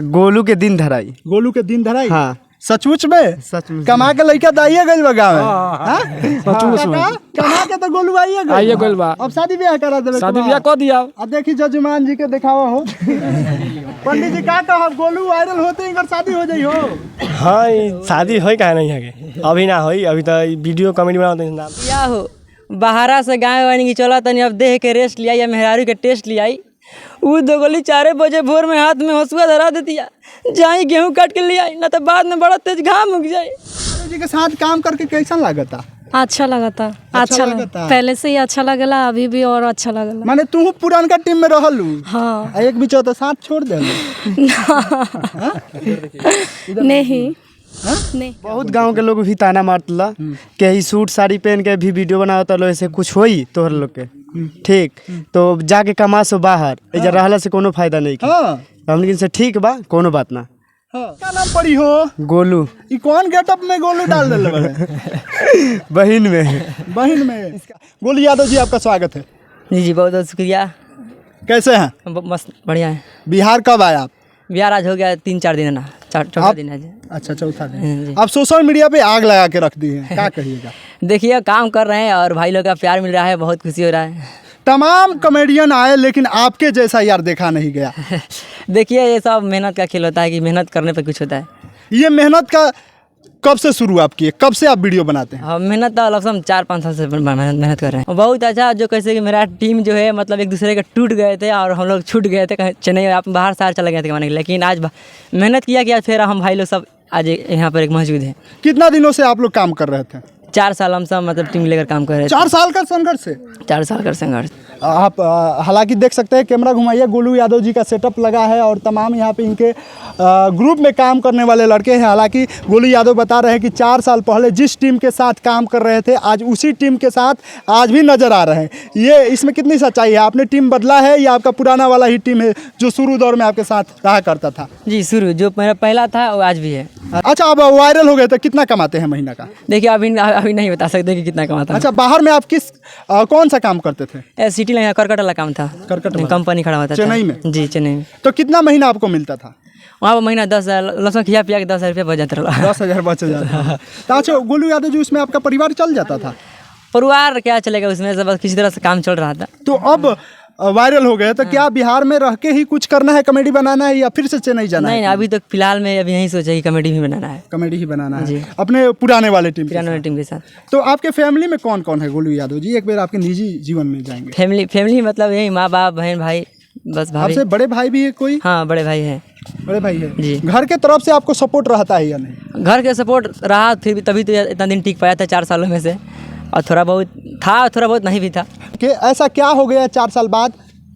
गोलू के दिन धराई। गोलू के दिन धराई? हाँ सचमुच में? सच में कमा के लड़का दाइए गइल बा गाँव में। सचमुच में कमा के तो गोलू आइए गइल बा। अब शादी ब्याह करा देबे? शादी ब्याह कर दिया। अब देखी जजमान जी के दिखावा हो। पंडित जी का कहब, गोलू वायरल होते ही शादी हो जाई हो? हाँ शादी होई काहे नहीं है, अभी ना होई, अभी तो वीडियो कॉमेडी बनाते हैं नाम क्या हो बाहरा से गाँव वानी की चला तनी अब देह के रेस्ट लिया या मेहरारू के टेस्ट लियाई। वो दो गोली 4 बजे भोर में हाथ में हंसुआ धरा देती है, जाई गेहूं काट के ले आई, ना तो बाद में बड़ा तेज घाम उग जाए। जी के साथ काम करके कैसा लगता? अच्छा लगा था। अच्छा लगा, पहले से ही अच्छा लगला, अभी भी और अच्छा लगला। माने तू पुरानका टीम में रहलू? हाँ। एक बीच तो साथ छोड़ दे। नहीं नहीं। बहुत गांव के लोग भी ताना मारतला कि ही सूट साड़ी पहन के भी वीडियो बनावता लो, ऐसे कुछ होई तोहर लोग के ठीक तो जाके कमा सो बाहर, इधर रहला से कोनो फायदा नहीं। हाँ हमनी से ठीक बा, कोनो बात ना। क्या नाम पड़ी हो? गोलू। ये कौन गेटअप में गोलू डाल दिल बड़े? बहिन में। बहिन में। गोलू यादव जी आपका स्वागत है। जी बहुत बहुत शुक्रिया। कैसे हैं? मस्त बढ़िया है। बिहार कब आए आप? बिहार आज हो गया 3-4 दिन ना, चौथा दिन है। अच्छा चौथा दिन। आप सोशल मीडिया पे आग लगा के रख दी है, क्या कहिएगा? देखिए काम कर रहे हैं और भाई लोग का प्यार मिल रहा है, बहुत खुशी हो रहा है। तमाम कॉमेडियन आए लेकिन आपके जैसा यार देखा नहीं गया। देखिए ये सब मेहनत का खेल होता है कि मेहनत करने पर कुछ होता है। ये मेहनत का कब से शुरू आप किए, कब से आप वीडियो बनाते हैं? मेहनत तो लमसम 4-5 साल से मेहनत कर रहे हैं। बहुत अच्छा, जो कैसे कि मेरा टीम जो है मतलब एक दूसरे के टूट गए थे और हम लोग छूट गए थे, कहीं चेन्नई आप बाहर शहर चले गए थे कमाने के लिए, लेकिन आज मेहनत किया कि आज फिर हम भाई लोग सब आज यहाँ पर एक मौजूद है। कितना दिनों से आप लोग काम कर रहे थे? 4 साल हम सब मतलब टीम लेकर काम कर रहे थे। 4 साल का संघर्ष है? 4 साल का संघर्ष। आप हालांकि देख सकते हैं, कैमरा घुमाइए, गोलू यादव जी का सेटअप लगा है और तमाम यहाँ पे इनके ग्रुप में काम करने वाले लड़के हैं। हालांकि गोलू यादव बता रहे हैं कि 4 साल पहले जिस टीम के साथ काम कर रहे थे आज उसी टीम के साथ आज भी नज़र आ रहे हैं। ये इसमें कितनी सच्चाई है? आपने टीम बदला है या आपका पुराना वाला ही टीम है जो शुरू दौर में आपके साथ रहा करता था? जी शुरू जो मेरा पहला था वो आज भी है। अच्छा, अब वायरल हो गए तो कितना कमाते हैं महीना का? देखिए अभी नहीं बता सकते कि कितना कमाता। अच्छा, बाहर में आप कौन सा काम करते थे? सिटी लाइन करकट वाला काम था, कंपनी खड़ा होता था चेन्नई में? जी चेन्नई में। तो कितना महीना आपको मिलता था वहाँ पर? महीना 10,000 लमसम खिया पिया के 10,000 रुपये बच जाता रहा। 10,000 बच जाता था। अच्छा, गोलू यादव जी उसमें आपका परिवार चल जाता था? परिवार क्या चलेगा उसमें, सब किसी तरह से काम चल रहा था। तो अब वायरल हो गए तो क्या बिहार में रह के ही कुछ करना है, कॉमेडी बनाना है या फिर से चेन्नई जाना है? नहीं अभी तो फिलहाल में अभी यही सोचा कि कॉमेडी भी बनाना है। कॉमेडी ही बनाना है अपने पुराने वाले टीम के साथ। तो आपके फैमिली में कौन कौन है गोलू यादव जी? एक बार आपके निजी जीवन में जाएंगे। फैमिली मतलब यही माँ बाप बहन भाई बस। भाभी? आपसे बड़े भाई भी है कोई? हाँ बड़े भाई है। बड़े भाई है जी। घर के तरफ से आपको सपोर्ट रहता है या नहीं? घर के सपोर्ट रहा, फिर भी तभी तो इतना दिन टिक पाया था 4 सालों में से, और थोड़ा बहुत था थोड़ा बहुत नहीं भी था। कि ऐसा क्या हो गया 4 साल बाद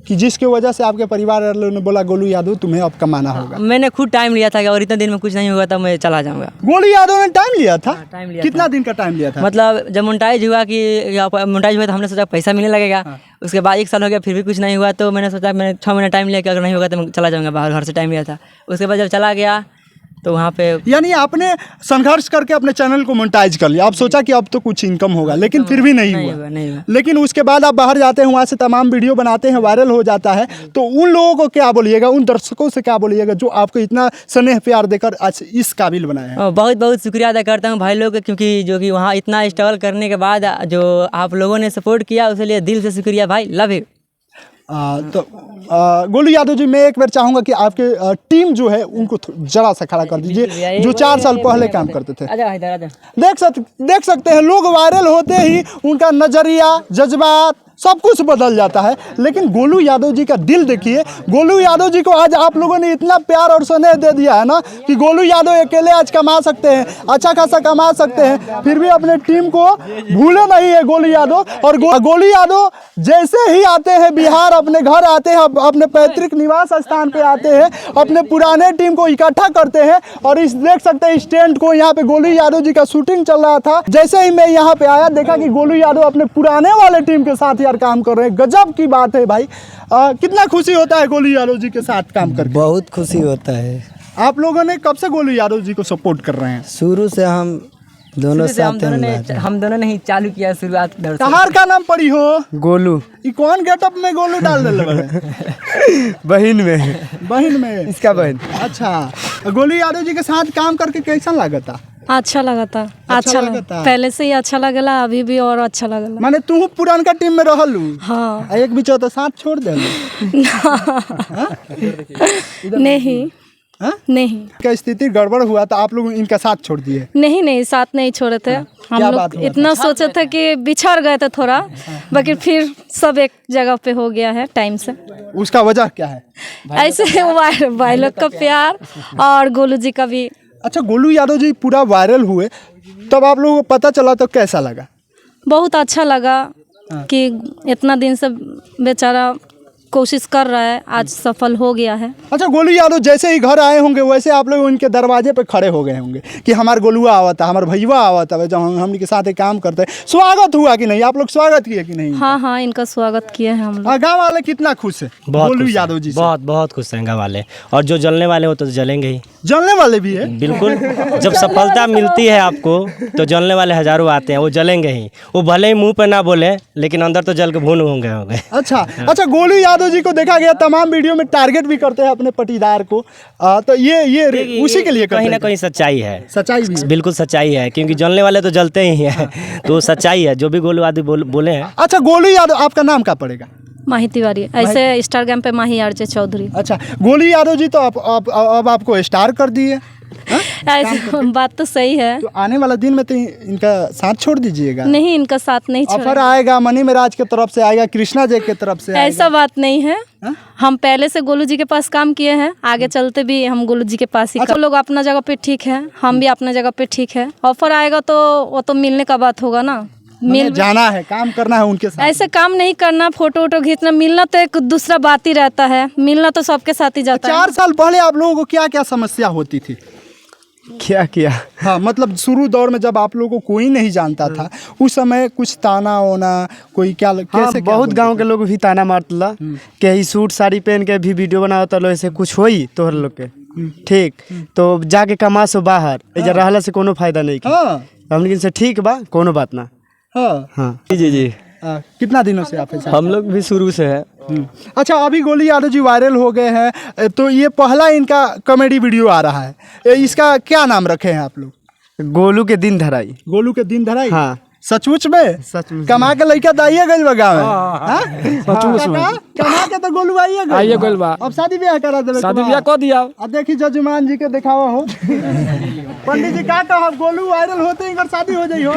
कि जिसकी वजह से आपके परिवार वालों ने बोला गोलू यादव तुम्हें अब कमाना होगा? मैंने खुद टाइम लिया था कि और इतने दिन में कुछ नहीं होगा तो मैं चला जाऊंगा। गोलू यादव ने टाइम लिया था? टाइम लिया। कितना दिन का टाइम लिया था? मतलब जब मोनेटाइज हुआ तो हमने सोचा पैसा मिलने लगेगा। उसके बाद 1 साल हो गया फिर भी कुछ नहीं हुआ, तो मैंने सोचा मैंने 6 महीना टाइम लिया कि अगर नहीं होगा तो मैं चला जाऊँगा बाहर। घर से टाइम लिया था, उसके बाद जब चला गया तो वहाँ पे यानी आपने संघर्ष करके अपने चैनल को मोनेटाइज कर लिया। आप सोचा कि अब तो कुछ इनकम होगा, लेकिन फिर भी नहीं हुआ। लेकिन उसके बाद आप बाहर जाते हैं, वहाँ से तमाम वीडियो बनाते हैं, वायरल हो जाता है। तो उन लोगों को क्या बोलिएगा, उन दर्शकों से क्या बोलिएगा जो आपको इतना स्नेह प्यार देकर आज इस काबिल बनाया है? बहुत बहुत शुक्रिया अदा करता हूँ भाई लोग, क्योंकि जो कि वहाँ इतना स्ट्रगल करने के बाद जो आप लोगों ने सपोर्ट किया उसके लिए दिल से शुक्रिया भाई, लव यू। तो गोलू यादव जी, मैं एक बार चाहूँगा कि आपके टीम जो है उनको जरा सा खड़ा कर दीजिए, जो 4 साल पहले काम करते थे। देख सकते हैं लोग वायरल होते ही उनका नज़रिया, जज्बात सब कुछ बदल जाता है। लेकिन गोलू यादव जी का दिल देखिए। गोलू यादव जी को आज आप लोगों ने इतना प्यार और स्नेह दे दिया है ना कि गोलू यादव अकेले आज कमा सकते हैं, अच्छा खासा कमा सकते हैं, फिर भी अपने टीम को भूले नहीं है गोलू यादव। और गोलू यादव जैसे ही आते हैं बिहार, अपने घर आते हैं, अपने पैतृक निवास स्थान पे आते हैं, अपने पुराने टीम को इकट्ठा करते हैं। और इस देख सकते हैं स्टैंड को, यहाँ पे गोलू यादव जी का शूटिंग चल रहा था। जैसे ही मैं यहाँ पे आया देखा कि गोलू यादव अपने पुराने वाले टीम के साथ यार काम कर रहे हैं। गजब की बात है भाई। कितना खुशी होता है गोलू यादव जी के साथ काम करके? बहुत खुशी होता है। आप लोगों ने कब से गोलू यादव जी को सपोर्ट कर रहे हैं? शुरू से हम दोनों साथ हम दोनों ने ही चालू किया शुरुआत। कहार का नाम पड़ी हो? गोलू। ये कौन गेटअप में गोलू डाल दिले बड़े? बहन में इसका बहन। अच्छा, गोलू यादव जी के साथ काम करके कैसा लगा था? अच्छा लगा था। अच्छा लगा लगा था। पहले से ही अच्छा लगला, अभी भी और अच्छा लगला। माने तू पुरानका टीम में रहलू? हाँ। आ एक बीच तो साथ छोड़ देलू? नहीं हाँ? नहीं क्या स्थिति गड़बड़ हुआ तो आप लोग इनका साथ छोड़ दिए? नहीं साथ नहीं छोड़े थे हम क्या बात लोग। हुआ इतना सोचे थे कि बिछड़ गए थे थोड़ा, बाकी फिर सब एक जगह पे हो गया है टाइम से। उसका वजह क्या है? ऐसे भाई लोग का प्यार और गोलू जी का भी। अच्छा, गोलू यादव जी पूरा वायरल हुए तब आप लोगों को पता चला तो कैसा लगा? बहुत अच्छा लगा कि इतना दिन से बेचारा कोशिश कर रहा है, आज सफल हो गया है। अच्छा, गोलू यादव जैसे ही घर आए होंगे वैसे आप लोग उनके दरवाजे पे खड़े हो गए होंगे कि हमारे गोलुआ आवा था, हमारे भैया आवा था, जब हम के साथ एक काम करते हैं। स्वागत हुआ कि नहीं? आप लोग स्वागत किए कि नहीं? हाँ इनका स्वागत किए हैं हम लोग। गाँव वाले कितना खुश है गोलू यादव जी से? बहुत खुश हैं गाँव वाले, और जो जलने वाले हो तो जलेंगे ही। जलने वाले भी है? बिल्कुल, जब सफलता मिलती है आपको तो जलने वाले हजारों आते हैं, वो जलेंगे ही। वो भले ही मुंह पे ना बोले लेकिन अंदर तो जल के भून होंगे। अच्छा, गोलू यादव जी को देखा गया तमाम वीडियो में टारगेट भी करते हैं अपने पटीदार को, तो ये उसी के लिए कहीं ना कहीं सच्चाई है। सच्चाई भी है। बिल्कुल सच्चाई है, क्योंकि जलने वाले तो जलते ही हैं। तो सच्चाई है जो भी गोलू आदि बोले हैं। अच्छा, गोलू यादव आपका नाम क्या पड़ेगा? माही तिवारी, ऐसे इंस्टाग्राम पे माही आरजे चौधरी। अच्छा, गोलू यादव जी तो अब आपको स्टार कर दिए। ऐसे बात तो सही है। तो आने वाला दिन में तो इनका साथ छोड़ दीजिएगा। नहीं, इनका साथ नहीं ऑफर छोड़ा। आएगा मनी मेराज की तरफ से, आएगा कृष्णा जी की तरफ से ऐसा बात नहीं है। हम पहले से गोलू जी के पास काम किए हैं, आगे चलते भी हम गोलू जी के पास ही। अच्छा, लोग अपना जगह पे ठीक है, हम भी अपना जगह पे ठीक है। ऑफर आएगा तो वो तो मिलने का बात होगा ना। जाना है, काम करना है उनके साथ। ऐसे काम नहीं करना, फोटो वोटो खींचना। मिलना तो एक दूसरा बात ही रहता है, मिलना तो सबके साथ ही जाता है। 4 साल पहले आप लोगों को क्या क्या समस्या होती थी? क्या किया? हाँ, मतलब शुरू दौर में जब आप लोगों को कोई नहीं जानता था, उस समय कुछ ताना होना, कोई क्या कैसे बहुत गांव के लोग भी ताना मारतला कि ही सूट साड़ी पहन के भी वीडियो बनावत लो, ऐसे कुछ होई तोहर लोग के। ठीक, तो जाके कमा सो बाहर, इधर रहला से कोनो फायदा नहीं। हम लेकिन से ठीक बा, कोनो बात ना। हाँ जी कितना दिनों से आप हैं? हम लोग भी शुरू से है। अच्छा, अभी गोलू यादव जी वायरल हो गए हैं, तो ये पहला इनका कॉमेडी वीडियो आ रहा है। इसका क्या नाम रखे हैं आप लोग? गोलू के दिन धराई। गोलू के दिन धराई? हाँ। सचमुच में? सचमुच कमा के लड़का दाइए गइल बा गाँव में। सचमुच में कमा के तो गोलू आइए गइल बा। अब शादी ब्याह करा देबे? शादी ब्याह कर दिया। अब देखी जजमान जी के दिखावा हो। पंडित जी का कहब, गोलू वायरल होते ही शादी हो जाई हो?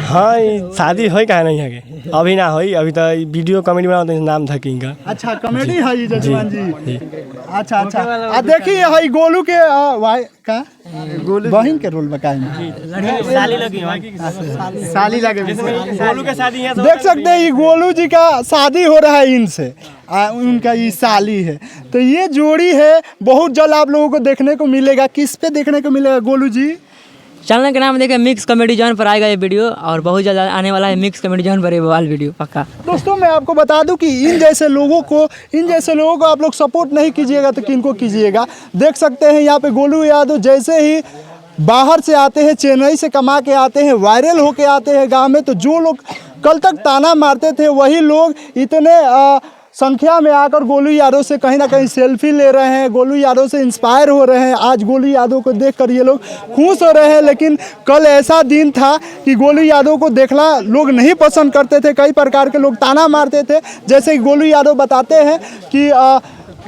हाँ, शादी होई काहे नहीं है, अभी ना होई। अभी तो वीडियो कॉमेडी बनाते हैं, नाम था किंग। अच्छा, कॉमेडी है ये जजमान जी। अच्छा आ देखिए है गोलू के गोलू बहन के रोल बकाए में साली लगी साली लगे। गोलू के शादी है। देख सकते हैं ये गोलू जी का शादी हो रहा है इनसे, उनका ये साली है। तो ये जोड़ी है, बहुत जल्द आप लोगों को देखने को मिलेगा। किस पे देखने को मिलेगा गोलू जी? चैनल के नाम देखिए मिक्स कॉमेडी जोन पर आएगा ये वीडियो, और बहुत जल्द आने वाला है मिक्स कॉमेडी जोन पर ये वाला वीडियो पक्का। दोस्तों, मैं आपको बता दूं कि इन जैसे लोगों को आप लोग सपोर्ट नहीं कीजिएगा तो किनको कीजिएगा। देख सकते हैं यहाँ पे गोलू यादव जैसे ही बाहर से आते हैं, चेन्नई से कमा के आते हैं, वायरल होके आते हैं गांव में, तो जो लोग कल तक ताना मारते थे वही लोग इतने संख्या में आकर गोलू यादव से कहीं ना कहीं सेल्फी ले रहे हैं, गोलू यादव से इंस्पायर हो रहे हैं। आज गोलू यादव को देखकर ये लोग खुश हो रहे हैं, लेकिन कल ऐसा दिन था कि गोलू यादव को देखना लोग नहीं पसंद करते थे। कई प्रकार के लोग ताना मारते थे। जैसे कि गोलू यादव बताते हैं कि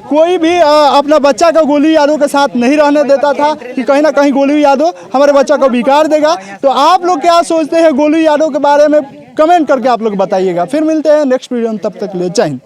कोई भी अपना बच्चा को गोलू यादव के साथ नहीं रहने देता था कि कहीं ना कहीं गोलू यादव हमारे बच्चा को बिगाड़ देगा। तो आप लोग क्या सोचते हैं गोलू यादव के बारे में, कमेंट करके आप लोग बताइएगा। फिर मिलते हैं नेक्स्ट वीडियो में, तब तक ले जय हिंद।